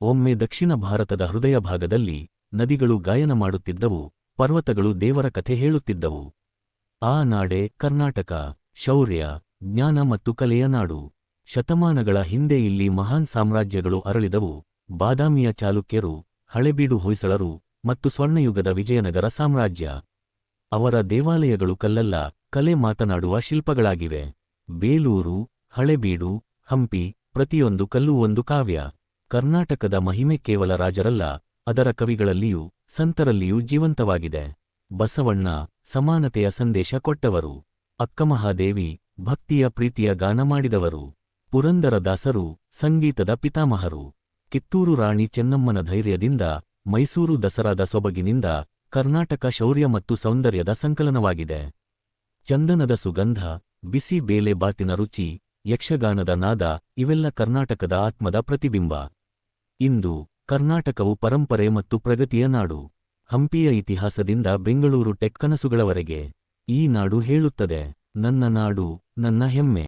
ಒಮ್ಮೆ ದಕ್ಷಿಣ ಭಾರತದ ಹೃದಯ ಭಾಗದಲ್ಲಿ ನದಿಗಳು ಗಾಯನ ಮಾಡುತ್ತಿದ್ದವು, ಪರ್ವತಗಳು ದೇವರ ಕಥೆ ಹೇಳುತ್ತಿದ್ದವು. ಆ ನಾಡೇ ಕರ್ನಾಟಕ. ಶೌರ್ಯ, ಜ್ಞಾನ ಮತ್ತು ಕಲೆಯ ನಾಡು. ಶತಮಾನಗಳ ಹಿಂದೆ ಇಲ್ಲಿ ಮಹಾನ್ ಸಾಮ್ರಾಜ್ಯಗಳು ಅರಳಿದವು. ಬಾದಾಮಿಯ ಚಾಲುಕ್ಯರು, ಹಳೆಬೀಡು ಹೊಯ್ಸಳರು ಮತ್ತು ಸ್ವರ್ಣಯುಗದ ವಿಜಯನಗರ ಸಾಮ್ರಾಜ್ಯ. ಅವರ ದೇವಾಲಯಗಳು ಕಲ್ಲಲ್ಲ, ಕಲೆ ಮಾತನಾಡುವ ಶಿಲ್ಪಗಳಾಗಿವೆ. ಬೇಲೂರು, ಹಳೆಬೀಡು, ಹಂಪಿ, ಪ್ರತಿಯೊಂದು ಕಲ್ಲೂ ಒಂದು ಕಾವ್ಯ. ಕರ್ನಾಟಕದ ಮಹಿಮೆ ಕೇವಲ ರಾಜರಲ್ಲ, ಅದರ ಕವಿಗಳಲ್ಲಿಯೂ ಸಂತರಲ್ಲಿಯೂ ಜೀವಂತವಾಗಿದೆ. ಬಸವಣ್ಣ ಸಮಾನತೆಯ ಸಂದೇಶ ಕೊಟ್ಟವರು. ಅಕ್ಕಮಹಾದೇವಿ ಭಕ್ತಿಯ ಪ್ರೀತಿಯ ಗಾನ ಮಾಡಿದವರು. ಪುರಂದರದಾಸರು ಸಂಗೀತದ ಪಿತಾಮಹರು. ಕಿತ್ತೂರು ರಾಣಿ ಚೆನ್ನಮ್ಮನ ಧೈರ್ಯದಿಂದ, ಮೈಸೂರು ದಸರಾದ ಸೊಬಗಿನಿಂದ ಕರ್ನಾಟಕ ಶೌರ್ಯ ಮತ್ತು ಸೌಂದರ್ಯದ ಸಂಕಲನವಾಗಿದೆ. ಚಂದನದ ಸುಗಂಧ, ಬಿಸಿ ಬೇಳೆ ಬಾತಿನ ರುಚಿ, ಯಕ್ಷಗಾನದ ನಾದ ಇವೆಲ್ಲ ಕರ್ನಾಟಕದ ಆತ್ಮದ ಪ್ರತಿಬಿಂಬ. ಇಂದು ಕರ್ನಾಟಕವು ಪರಂಪರೆ ಮತ್ತು ಪ್ರಗತಿಯ ನಾಡು. ಹಂಪಿಯ ಇತಿಹಾಸದಿಂದ ಬೆಂಗಳೂರು ಟೆಕ್ ಕನಸುಗಳವರೆಗೆ ಈ ನಾಡು ಹೇಳುತ್ತದೆ, ನನ್ನ ನಾಡು ನನ್ನ ಹೆಮ್ಮೆ.